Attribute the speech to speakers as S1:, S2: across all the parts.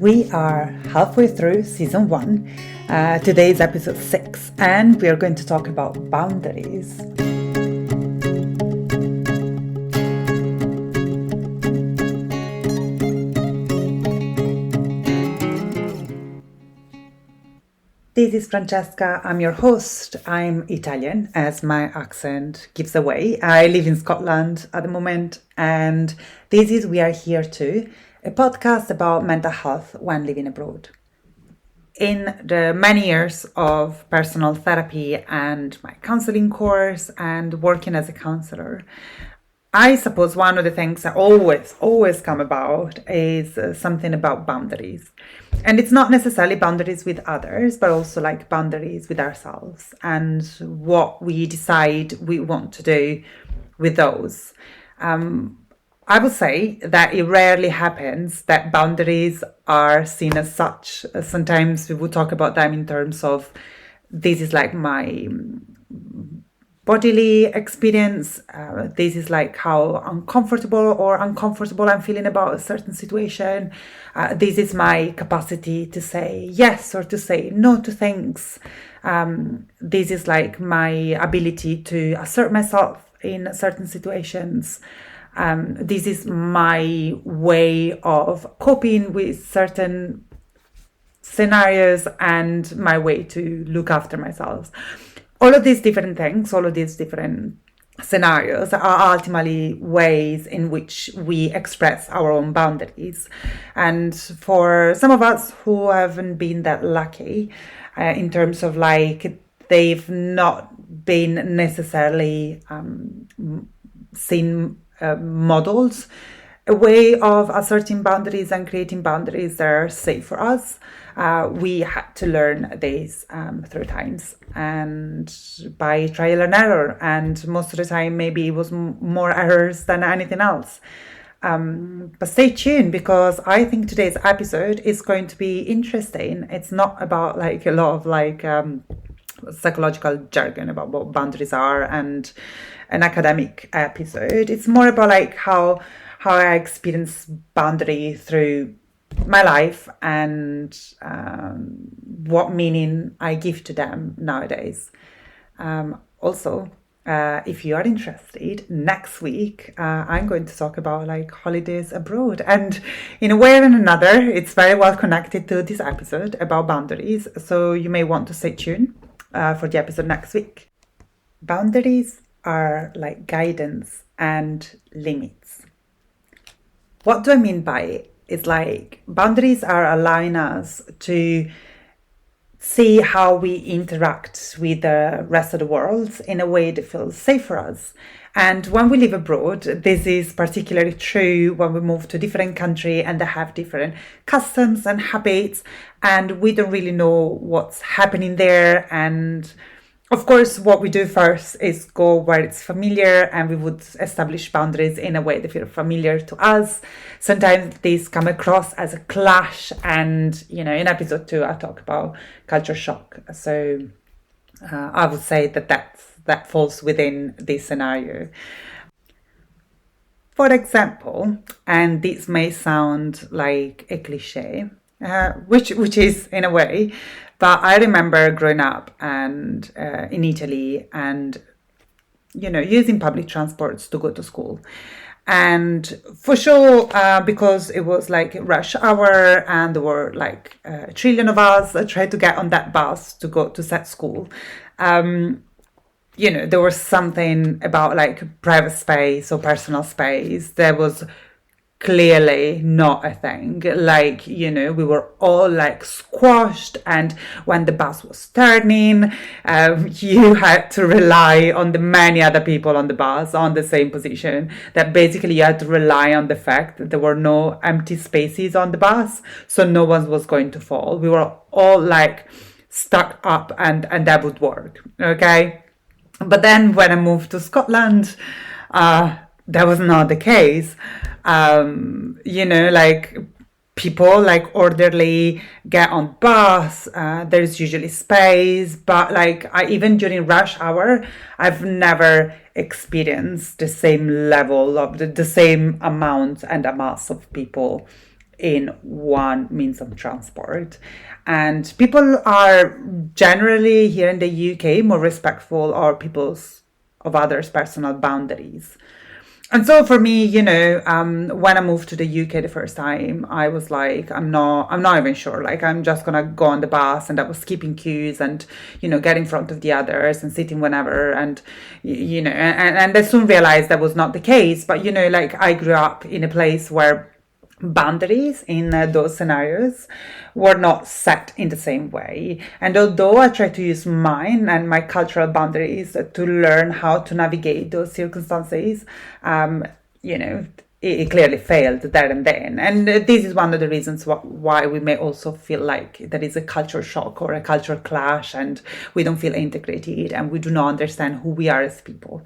S1: We are halfway through season 1. Today is episode 6, and we are going to talk about boundaries. This is Francesca. I'm your host. I'm Italian, as my accent gives away. I live in Scotland at the moment, and this is We Are Here Too, a podcast about mental health when living abroad. In the many years of personal therapy and my counseling course and working as a counselor, I suppose one of the things that always come about is something about boundaries. And it's not necessarily boundaries with others, but also like boundaries with ourselves and what we decide we want to do with those. I would say that it rarely happens that boundaries are seen as such. Sometimes we would talk about them in terms of this is like my bodily experience. This is like how uncomfortable I'm feeling about a certain situation. This is my capacity to say yes or to say no to things. This is like my ability to assert myself in certain situations. This is my way of coping with certain scenarios and my way to look after myself. All of these different things, all of these different scenarios are ultimately ways in which we express our own boundaries. And for some of us who haven't been that lucky, in terms of like they've not been necessarily seen models, a way of asserting boundaries and creating boundaries that are safe for us. We had to learn this through times and by trial and error, and most of the time maybe it was more errors than anything else. But stay tuned, because I think today's episode is going to be interesting. It's not about like a lot of like psychological jargon about what boundaries are and an academic episode. It's more about like how I experience boundary through my life and what meaning I give to them nowadays. Also, if you are interested, next week I'm going to talk about like holidays abroad, and in a way or another it's very well connected to this episode about boundaries, so you may want to stay tuned for the episode next week. Boundaries are like guidance and limits. What do I mean by it? It's like boundaries are allowing us to see how we interact with the rest of the world in a way that feels safe for us. And when we live abroad, this is particularly true when we move to a different country and they have different customs and habits, and we don't really know what's happening there. And of course, what we do first is go where it's familiar, and we would establish boundaries in a way that feel familiar to us. Sometimes these come across as a clash, and in episode 2 I talk about culture shock. So I would say that falls within this scenario. For example, and this may sound like a cliche, which is in a way, but I remember growing up and in Italy and using public transports to go to school. And for sure, because it was like rush hour and there were like a trillion of us that tried to get on that bus to go to set school, there was something about like private space or personal space that was clearly not a thing. Like, we were all like squashed, and when the bus was turning, you had to rely on the many other people on the bus on the same position, that basically you had to rely on the fact that there were no empty spaces on the bus, so no one was going to fall. We were all like stuck up, and that would work. Okay. But then when I moved to Scotland, that was not the case. Like people like orderly get on bus, there's usually space, but like even during rush hour, I've never experienced the same level of the same amount and a mass of people in one means of transport. And people are generally here in the UK more respectful of of others' personal boundaries. And so for me, when I moved to the UK the first time, I was like, I'm not even sure. Like, I'm just gonna go on the bus, and I was skipping queues and, get in front of the others and sitting whenever. And, and I soon realized that was not the case. But, like, I grew up in a place where boundaries in those scenarios were not set in the same way. And although I try to use mine and my cultural boundaries to learn how to navigate those circumstances, it clearly failed there and then. And this is one of the reasons why we may also feel like there is a culture shock or a cultural clash, and we don't feel integrated and we do not understand who we are as people.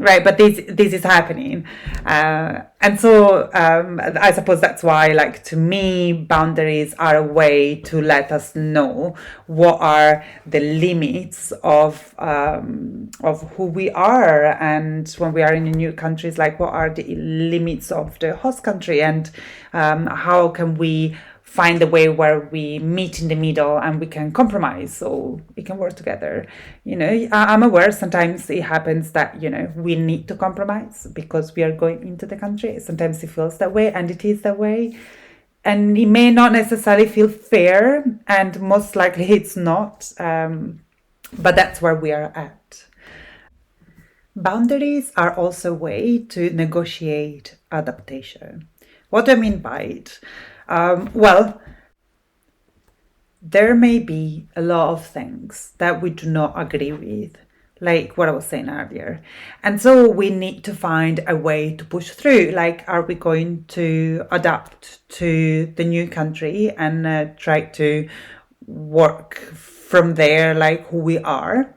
S1: Right, but this is happening, and so I suppose that's why, like, to me, boundaries are a way to let us know what are the limits of who we are, and when we are in new countries, like, what are the limits of the host country, and how can we find a way where we meet in the middle and we can compromise so we can work together. I'm aware sometimes it happens that, we need to compromise because we are going into the country. Sometimes it feels that way, and it is that way. And it may not necessarily feel fair, and most likely it's not. But that's where we are at. Boundaries are also a way to negotiate adaptation. What do I mean by it? Well, there may be a lot of things that we do not agree with, like what I was saying earlier. And so we need to find a way to push through. Like, are we going to adapt to the new country and try to work from there, like who we are?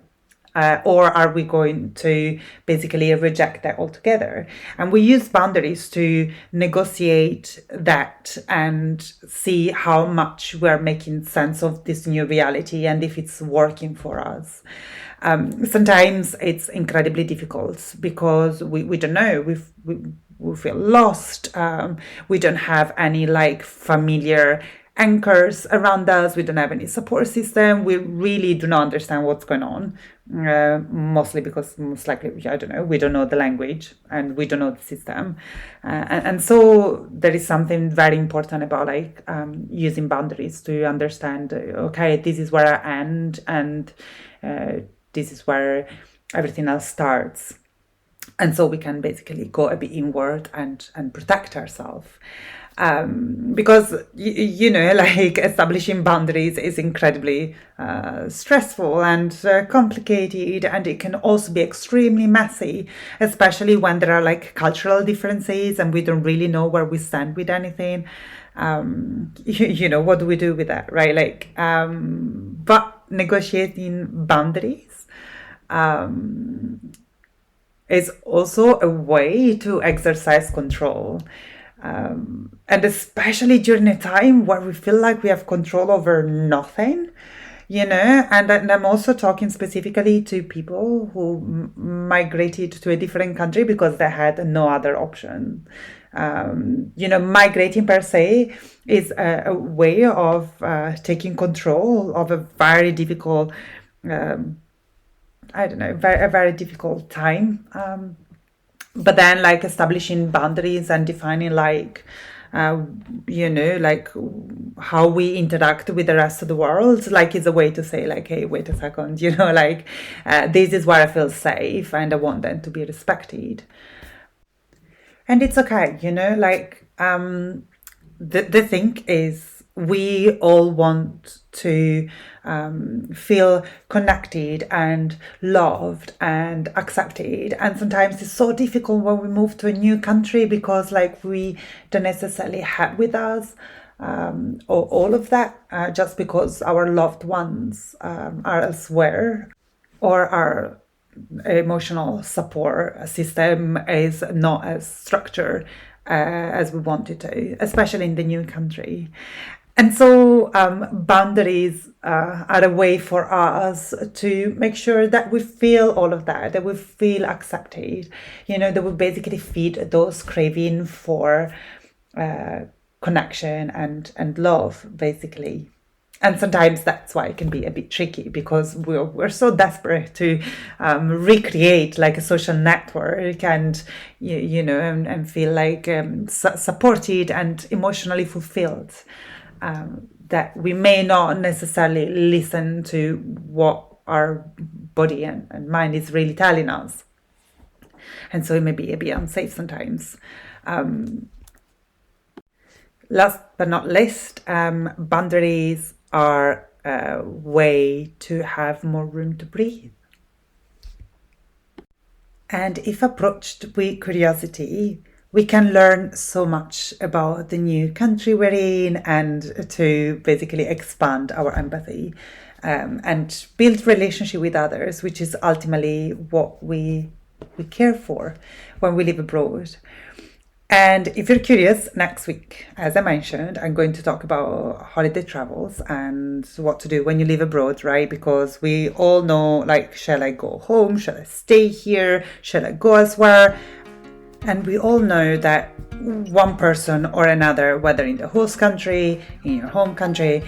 S1: Or are we going to basically reject that altogether? And we use boundaries to negotiate that and see how much we're making sense of this new reality and if it's working for us. Sometimes it's incredibly difficult because we don't know. We feel lost. We don't have any, like, familiar anchors around us. We don't have any support system. We really do not understand what's going on, mostly because most likely, I don't know, we don't know the language and we don't know the system. And so there is something very important about, like, using boundaries to understand, okay, this is where I end, and this is where everything else starts. And so we can basically go a bit inward and protect ourselves. Because, like, establishing boundaries is incredibly stressful and complicated, and it can also be extremely messy, especially when there are, like, cultural differences and we don't really know where we stand with anything. What do we do with that, right? Like, but negotiating boundaries is also a way to exercise control. And especially during a time where we feel like we have control over nothing, and I'm also talking specifically to people who migrated to a different country because they had no other option. Migrating per se is a way of taking control of a very difficult, a very difficult time. But then, like, establishing boundaries and defining, like, like how we interact with the rest of the world, like, is a way to say, like, hey, wait a second, this is where I feel safe and I want them to be respected. And it's okay, like, the thing is, we all want to feel connected and loved and accepted, and sometimes it's so difficult when we move to a new country because, like, we don't necessarily have with us or all of that, just because our loved ones are elsewhere, or our emotional support system is not as structured as we want it to, especially in the new country. And so boundaries are a way for us to make sure that we feel all of that we feel accepted, that we basically feed those craving for connection and love, basically. And sometimes that's why it can be a bit tricky, because we're so desperate to recreate like a social network and and feel like supported and emotionally fulfilled, that we may not necessarily listen to what our body and mind is really telling us, and so it may be a bit unsafe sometimes. Last but not least, boundaries are a way to have more room to breathe. And if approached with curiosity, we can learn so much about the new country we're in, and to basically expand our empathy, and build relationship with others, which is ultimately what we care for when we live abroad. And if you're curious, next week, as I mentioned, I'm going to talk about holiday travels and what to do when you live abroad, right? Because we all know, like, shall I go home? Shall I stay here? Shall I go elsewhere? And we all know that one person or another, whether in the host country, in your home country,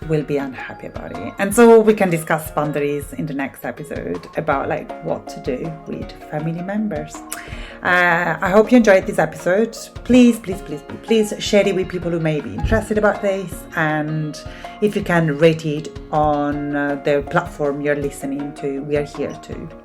S1: will be unhappy about it. And so we can discuss boundaries in the next episode about like what to do with family members. I hope you enjoyed this episode. Please share it with people who may be interested about this, and if you can, rate it on the platform you're listening to. We are here to